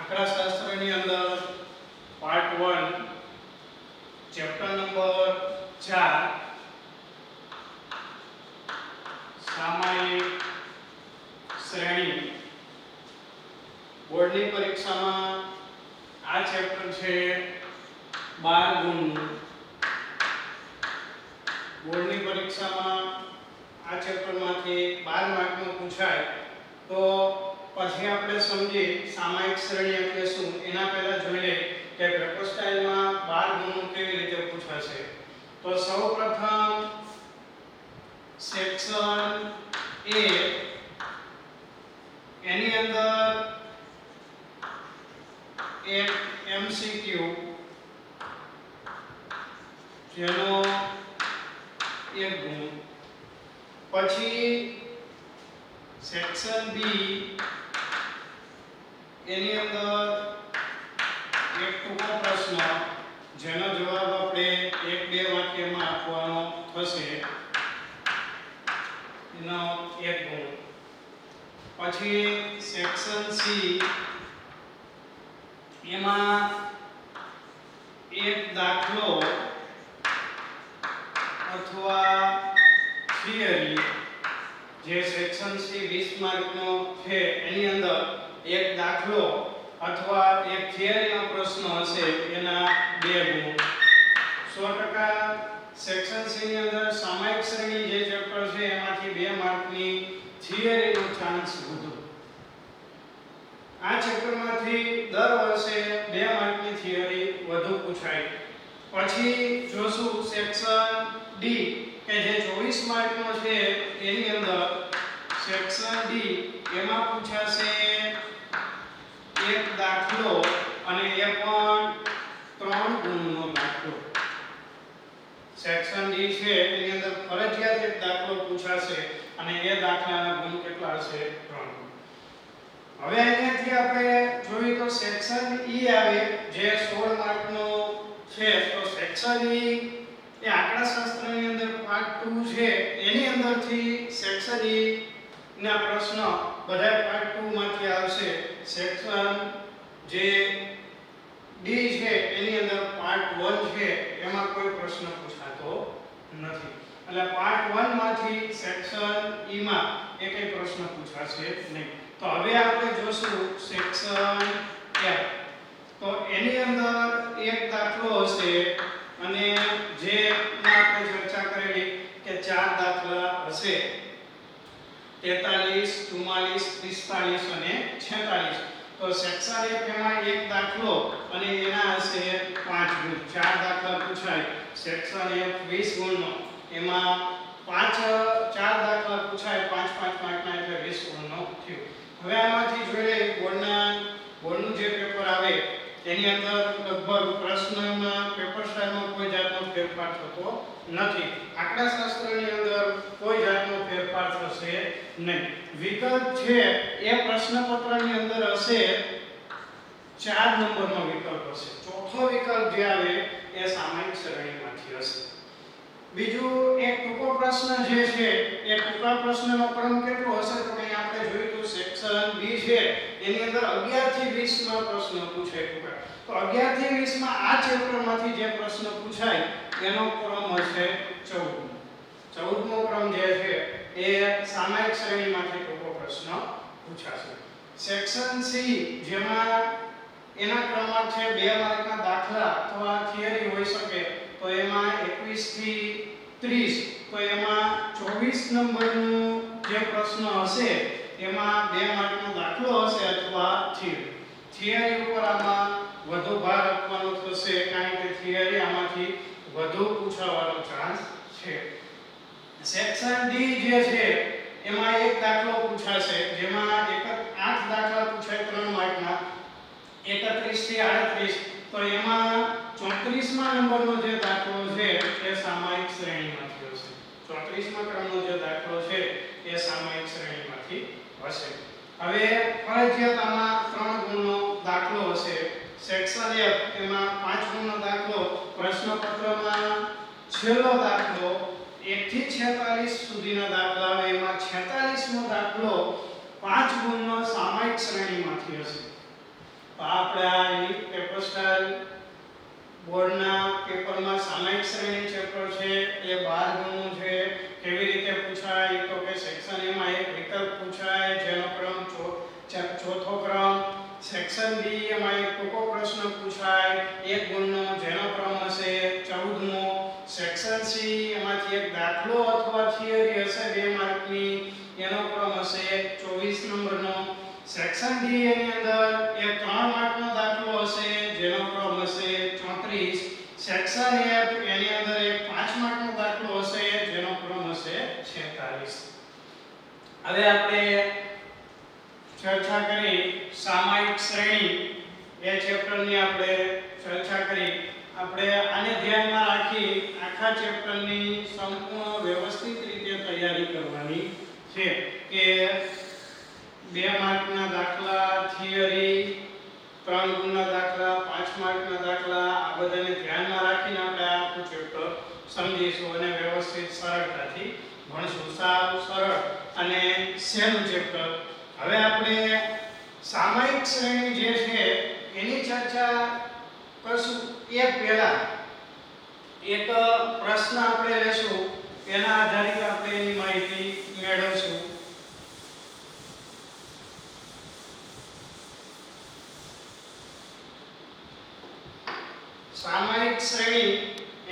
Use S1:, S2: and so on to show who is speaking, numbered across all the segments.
S1: આંકડાશાસ્ત્રની અંદર part 1 chapter number 4 સામાયિક શ્રેણી બોર્ડની પરીક્ષામાં આ ચેપ્ટર છે 12 ગુણનું. બોર્ડની પરીક્ષામાં આ ચેપ્ટરમાંથી 12 માર્કનું પૂછાય તો પછી આપણે સમજી સામાયિક શ્રેણી એટલે શું. એના પહેલા જોઈ લે કે પેપર સ્ટાઇલમાં 12 ગુણનું કેવી રીતે પૂછાશે. તો સૌપ્રથમ સેક્શન A એની અંદર એક MCQ જેનો 1 ગુણ. પછી સેક્શન B એની અંદર એક ટૂંકો પ્રશ્ન જેનો જવાબ આપણે 1-2 વાક્યમાં આપવાનો થશે, એનો 1 ગુણ. પછી સેક્શન C એમાં એક દાખલો અથવા થિયરી, જે સેક્શન C 20 માર્કનો છે એની અંદર એક દાખલો અથવા એક થિયરીનો પ્રશ્ન હશે, એના 2 ગુણ. 100% સેક્શન C ની અંદર સામાયિક શ્રેણી જે ચેપ્ટર છે એમાંથી 2 માર્કની થિયરીનો ચાન્સ વધુ. આ ચેપ્ટરમાંથી દર વર્ષે 2 માર્કની થિયરી વધુ પૂછાય. પછી જોશું સેક્શન D કે જે 24 માર્કનો છે એની અંદર સેક્શન D એમાં પૂછાશે એક દાખલો અને એ પણ 3 ગુણનો દાખલો. સેક્શન D છે એની અંદર ફરજિયાત એક દાખલો પૂછાશે અને એ દાખલાના ગુણ કેટલા હશે? 3 ગુણ. હવે અહીંયાથી આપણે જોઈએ તો સેક્શન E આવે જે 16 માર્કનો છે. તો સેક્શન E એ આંકડાશાસ્ત્રની અંદર પાર્ટ 2 છે એની અંદરથી સેક્શન E ના પ્રશ્ન બધા પાર્ટ 2 માંથી આવશે. સેક્શન જે D છે એની અંદર પાર્ટ 1 છે એમાં કોઈ પ્રશ્ન પૂછાતો નથી. એટલે પાર્ટ 1 માંથી સેક્શન E માં એકેય પ્રશ્ન પૂછાશે નહીં. તો હવે આપણે જોશું સેક્શન F. તો એની અંદર એક દાખલો હશે અને જે આપણે ચર્ચા કરેલી કે 4 દાખલા હશે, 43, 44, 45 અને 46. તો સેક્શન F એમાં એક દાખલો અને એના હશે 5 ગુણ. 4 દાખલા પૂછાય. સેક્શન F 20 ગુણનો, એમાં 4 દાખલા પૂછાય 5-5 માર્કના, એટલે 20 ગુણનો થયો. હવે આમાંથી જોઈએ બોર્ડનું જે પેપર આવે એની અંદર લગભગ પ્રશ્નમાં પેપર સ્ટાઇલમાં કોઈ જાતનો ફેરફાર થતો નથી. આંકડાશાસ્ત્રની અંદર કોઈ જાતનો ફેરફાર થશે નહીં. વિકલ્પ છે એ પ્રશ્નપત્રની અંદર હશે 4 નંબરનો વિકલ્પ હશે. ચોથો વિકલ્પ જે આવે એ સામાયિક શ્રેણીમાંથી હશે. બીજું એક ટૂંકો પ્રશ્ન જે છે એ ટૂંકા પ્રશ્નનો ક્રમ કેટલો હશે તો અહીં આપણે જોયું તો સેક્શન B છે એની અંદર 11 થી 20 નો પ્રશ્ન પૂછાય ટૂંકા. તો 11 થી 20 માં આ ચેપ્ટરમાંથી જે પ્રશ્ન પૂછાય એનો ક્રમ હશે 14. 14મો ક્રમ જે છે એ સામાયિક શ્રેણીમાંથી ટૂંકો પ્રશ્ન પૂછાશે. સેક્શન C જેમાં એના ક્રમાંક છે 2 માર્કના દાખલા અથવા થિયરી હોઈ શકે, તો એમાં 21 થી 30. તો એમાં 24 નંબરનો જે પ્રશ્ન હશે એમાં 2 માર્કનો દાખલો હશે અથવા થિયરી ઉપર આમાં વધુ ભાર આપવાનો થશે, કારણ કે થિયરી આમાંથી વધુ પૂછાવાનો ચાન્સ છે. સેક્શન D જે છે એમાં એક દાખલો પૂછાશે, જેમાં 8 દાખલા પૂછાય 3 માર્કના, 31 થી 38. તો એમાં 34મા નંબરનો જે દાખલો છે એ સામાયિક શ્રેણીમાંથી હશે. 34મા ક્રમનો જે દાખલો છે એ સામાયિક શ્રેણીમાંથી હશે. હવે ફરજિયાત આમાં 3 ગુણનો દાખલો હશે. સેક્શન F એમાં 5 ગુણનો દાખલો, પ્રશ્નપત્રમાં છેલ્લો દાખલો 1 થી 46 સુધીના દાખલા આવે, એમાં 46મો દાખલો 5 ગુણનો સામાયિક શ્રેણીમાંથી હશે. તો આપણે આ યુનિટ પેપર સ્ટાઇલ બોર્ડના પેપરમાં સામાયિક શ્રેણી ચેપ્ટર છે એ 12 ગુણનું છે. કેવી રીતે પૂછાય તો કે સેક્શન એ માં એક વિકલ્પ પૂછાય જેનો ક્રમ ચોથો ક્રમ. સેક્શન બી એમાં એક ટૂંકો પ્રશ્ન પૂછાય 1 ગુણનો જેનો ક્રમ હશે 14મો. સેક્શન સી એમાંથી એક દાખલો અથવા થિયરી હશે 2 માર્કની એનો ક્રમ હશે 24 નંબરનો. સેક્શન ડી એની અંદર એક 3 માર્કનો દાખલો હશે જેનો ક્રમ હશે 34. સેક્શન એફ એની અંદર એક 5 માર્કનો દાખલો હશે જેનો ક્રમ હશે 46. હવે આપણે ચર્ચા કરી સામાયિક શ્રેણી એ ચેપ્ટરની આપણે ચર્ચા કરી. આપણે આને ધ્યાનમાં રાખી આખા ચેપ્ટરની સંપૂર્ણ વ્યવસ્થિત રીતે તૈયારી કરવાની છે કે 2 માર્કના દાખલા, થિયરી, 3 ગુણના દાખલા, 5 માર્કના દાખલા આ બધાને ધ્યાનમાં રાખીને આપણે આખું ચેપ્ટર સમજીશું અને વ્યવસ્થિત સરળતાથી ભણશું. સાવ સરળ અને સહેલું ચેપ્ટર. હવે આપણે સામાયિક શ્રેણી જે છે એની ચર્ચા કરશું એ પહેલા એક પ્રશ્ન આપણે લેશું એના આધારિત આપણે એની માહિતી મેળવશું. સામાયિક શ્રેણી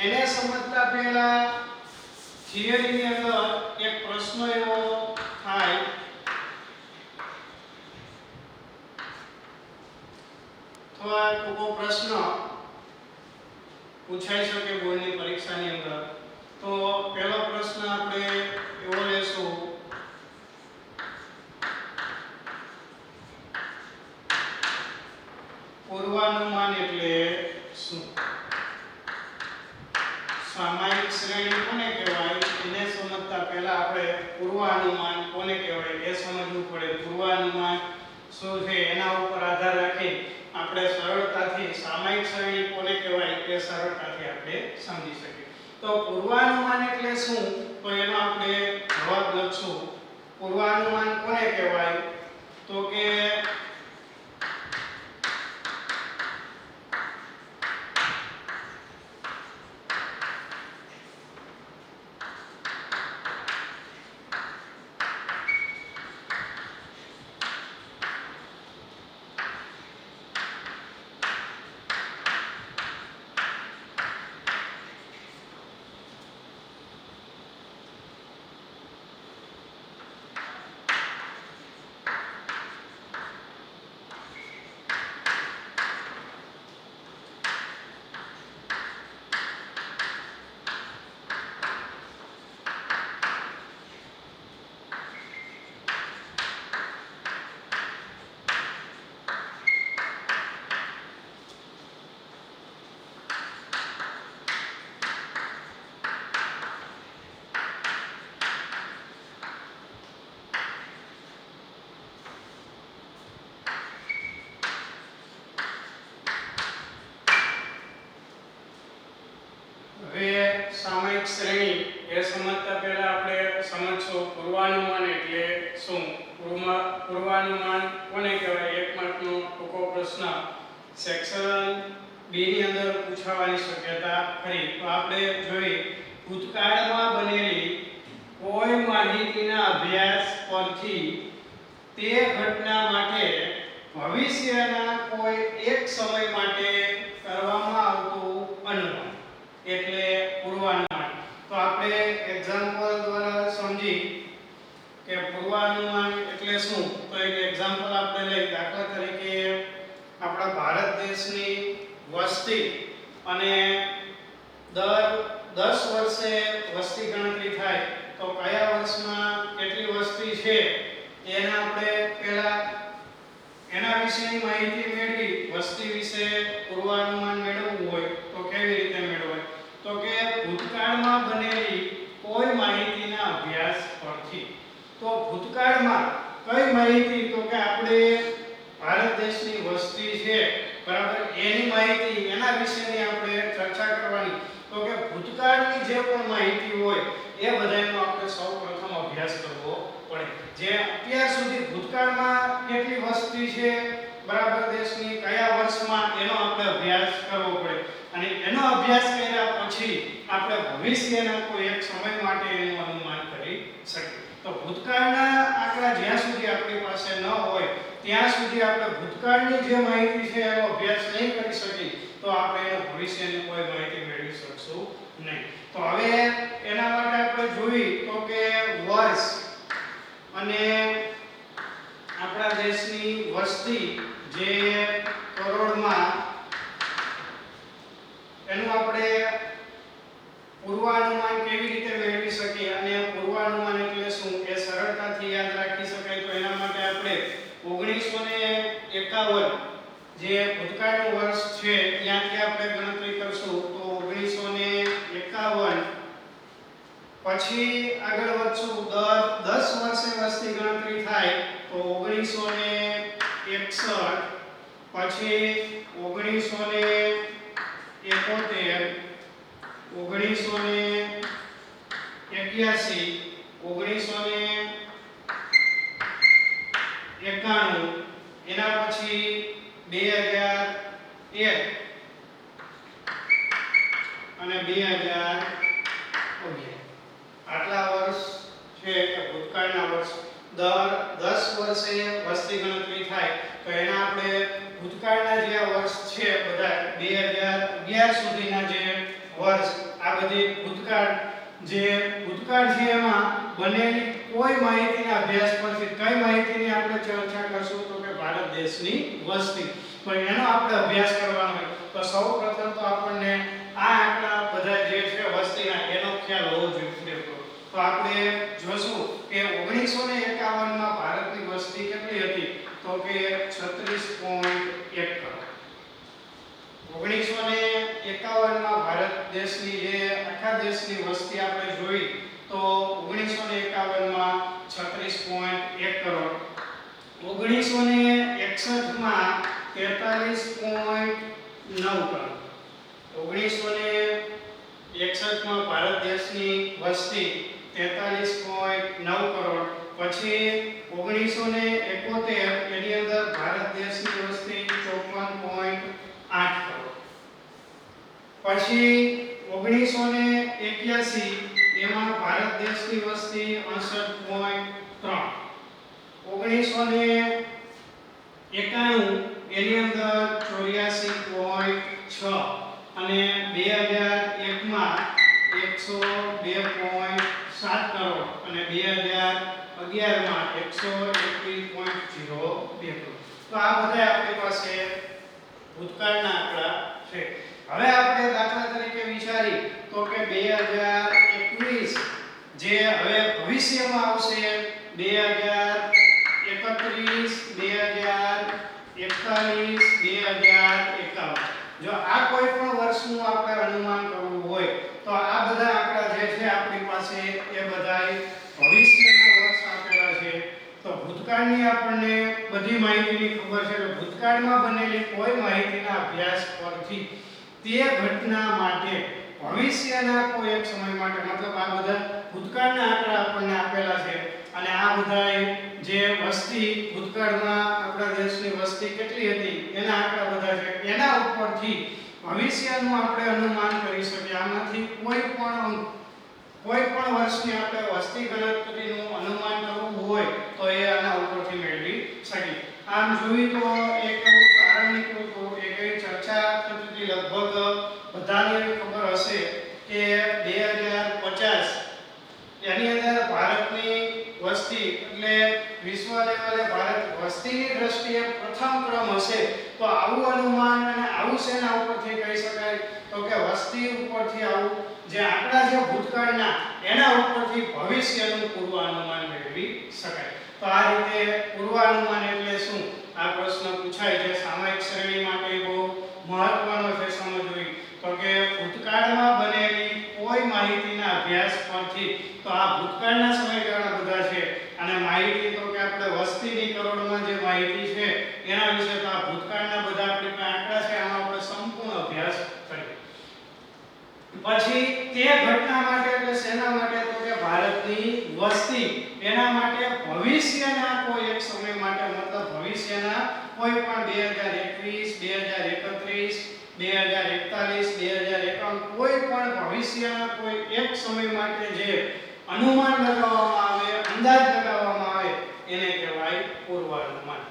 S1: એને સમજતા પહેલા થિયરીની અંદર એક પ્રશ્ન એવો થાય તો આ ટૂંકો પ્રશ્ન પૂછાઈ શકે બોર્ડની પરીક્ષાની અંદર. તો પહેલો પ્રશ્ન આપણે એવો લેશું પૂર્વાનુમાન એટલે શું? સામાયિક શ્રેણી કોને કહેવાય એને સમજતા પહેલા આપણે પૂર્વાનુમાન કોને કહેવાય એ સમજવું પડે. પૂર્વાનુમાન શું છે એના ઉપર આધાર રાખી આપણે સરળતાથી સામાયિક શ્રેણી કોને કહેવાય એ સરળતાથી આપણે સમજી શકીએ. તો પૂર્વાનુમાન એટલે શું તો એનો આપણે જવાબ લખશું. પૂર્વાનુમાન કોને કહેવાય તો કે સામાયિક શ્રેણી એ સમજતા પહેલા આપણે સમજશું પૂર્વાનુમાન એટલે શું. પૂર્વાનુમાન કોને કહેવાય 1 માર્કનો ટૂંકો પ્રશ્ન સેક્શન બી ની અંદર પૂછાવાની શક્યતા ખરી. તો આપણે જોઈએ ભૂતકાળમાં બનેલી કોઈ માહિતીના અભ્યાસ પરથી તે ઘટના માટે ભવિષ્યના કોઈ એક સમય માટે કરવામાં આવતું અનુમાન એટલે પૂર્વાનુમાન. તો આપણે એક્ઝામ્પલ દ્વારા સમજી કે પૂર્વાનુમાન એટલે શું. તો એક એક્ઝામ્પલ આપણે લઈએ. દાખલા તરીકે આપણા ભારત દેશની વસ્તી અને દર 10 વર્ષે વસ્તી ગણતરી થાય તો કયા વર્ષમાં કેટલી વસ્તી છે એના આપણે પહેલા એના વિશેની માહિતી મેળવી. વસ્તી વિશે પૂર્વાનુમાન મેળવવું હોય તો કેવી રીતે મેળવાય તો કે ભૂતકાળમાં બનેલી કોઈ માહિતીના અભ્યાસ પરથી. તો ભૂતકાળમાં કઈ માહિતી તો કે આપણે ભારત દેશની વસ્તી છે બરાબર એની માહિતી એના વિશેની આપણે ચર્ચા કરવાની. તો કે ભૂતકાળની જે પણ માહિતી હોય એ બધાનો આપણે સૌપ્રથમ અભ્યાસ કરવો પડે. જે અત્યાર સુધી ભૂતકાળમાં કેટલી વસ્તી છે બરાબર દેશની કયા વર્ષમાં એનો આપણે અભ્યાસ કરવો પડે અને એનો અભ્યાસ કર્યા પછી આપણે ભવિષ્યના કોઈ એક સમય માટે એનું અનુમાન કરી શકીએ. તો ભૂતકાળના આંકડા જ્યાં સુધી આપણી પાસે ન હોય ત્યાં સુધી આપણે ભૂતકાળની જે માહિતી છે એનો અભ્યાસ નહીં કરી શકીએ તો આપણે એના ભવિષ્યની કોઈ માહિતી મેળવી શકશું નહીં. તો હવે એના માટે આપણે જોઈએ તો કે વર્ષ અને આપણા દેશની વસ્તી જે કરોડમાં એનું આપણે પૂર્વાનુમાન કેવી રીતે મેળવી શકીએ અને પૂર્વાનુમાન એટલે શું એ સરળતાથી યાદ રાખી શકાય તો એના માટે આપણે 1951 જે ભૂતકાળનું વર્ષ છે ત્યાંથી આપણે ગણતરી કરશું તો 1951 પછી આગળ વધશું 10 વર્ષે વસ્તી ગણતરી થાય તો 1961 પછી 1971 1981 1991 એના પછી 2001 અને 2011 આટલા વર્ષ છે કે ભૂતકાળના વર્ષ દર 10 વર્ષે વસ્તી ગણતરી થાય તો એના આપણે ભૂતકાળના જે વર્ષ છે બધા 2011 સુધીના જે વર્ષ આ બધી ભૂતકાળ છે એમાં બનેલી કોઈ માહિતીના અભ્યાસ પરથી કઈ માહિતીની આપણે ચર્ચા કરશું તો કે ભારત દેશની વસ્તી. તો એનો આપણે અભ્યાસ કરવાનો હોય તો સૌપ્રથમ તો આપણને આ આંકડા બધા જે છે વસ્તીના એનો ખ્યાલ હોવો જોઈએ. તો આપણે જોશું કે 1951 માં ભારતની વસ્તી કેટલી હતી તો કે 36.1 કરોડ. 1951 માં ભારત દેશની જે આખા દેશની વસ્તી આપણે જોઈ તો 1951 માં 36.1 કરોડ. 1961 માં 43.9 કરોડ. 1961 માં ભારત દેશની વસ્તી 43.9 કરોડ. પછી 1971 એની અંદર ભારત દેશની વસ્તી 54.8 કરોડ. પછી 1981 એમાં ભારત દેશની વસ્તી 68.3. 1991 એની અંદર 84.6 અને 2001 માં 102.7 કરોડ અને 2011 માં 121.02 કરોડ. તો આ બધા આપણી પાસે ભૂતકાળના આંકડા છે. હવે આપણે દાખલા તરીકે વિચારી તો કે 2021 જે હવે ભવિષ્યમાં આવશે 2031 2041 2051 જો આ કોઈ પણ વર્ષનું આપણે અનુમાન કરવું હોય તો આ બધા આંકડા જે છે આપણી પાસે એ બધાય ભવિષ્યના વર્ષ આપેલા છે. તો ભૂતકાળની આપણને બધી માહિતીની ખબર છે એટલે ભૂતકાળમાં બનેલી કોઈ માહિતીના અભ્યાસ પરથી તે ઘટના માટે ભવિષ્યના કોઈ એક સમય માટે મતલબ આ બધા ભૂતકાળના આંકડા આપણને આપેલા છે અને આ બધાય જે વસ્તી ભૂતકાળમાં આપણા દેશની વસ્તી કેટલી હતી એના આંકડા બધા છે એના ઉપરથી ભવિષ્યનું આપણે અનુમાન કરી શકીએ. આમાંથી કોઈ પણ વર્ષની આપણે વસ્તી ગણતરીનું અનુમાન કરવું હોય તો એ આના ઉપરથી મેળવી શકીએ. આમ જોઈએ તો એક એવું કારણ નીકળ્યું એક એવી ચર્ચા થતી લગભગ બધાને ખબર હશે કે 2050 એની અંદર ભારતની વસ્તી એટલે વિશ્વ લેવલે ભારત વસ્તીની દ્રષ્ટિએ પ્રથમ ક્રમ હશે. તો આવું અનુમાન અને આવું શેના ઉપરથી કહી શકાય તો કે વસ્તી ઉપરથી આવું જે આંકડા છે ભૂતકાળના એના ઉપરથી ભવિષ્યનું પૂર્વાનુમાન મેળવી શકાય. તો આ રીતે પૂર્વાનુમાન એટલે શું આ પ્રશ્ન પૂછાય છે. સામાયિક શ્રેણી માટે બહુ મહત્વનો છે સમજવું તો કે ભૂતકાળમાં બનેલી કોઈ માહિતીના અભ્યાસ પરથી તો આ ભૂતકાળના સમયગાળા બધા છે અને માહિતી તો કે આપણે વસ્તીની કરોડમાં જે માહિતી છે એના વિશે તો આ ભૂતકાળના બધા આપણી પાસે આંકડા છે આમાં આપણે સંપૂર્ણ અભ્યાસ કરીએ. પછી તે ઘટના માટે એટલે શેના માટે તો કે ભારતની વસ્તી એના માટે ભવિષ્યના કોઈ એક સમય માટે મતલબ ભવિષ્ય ભવિષ્યના કોઈ પણ 2021 2031 2041 કોઈ પણ ભવિષ્યના કોઈ એક સમય માટે જે અનુમાન લગાવવામાં આવે અંદાજ લગાવવામાં આવે એને કહેવાય પૂર્વાનુમાન.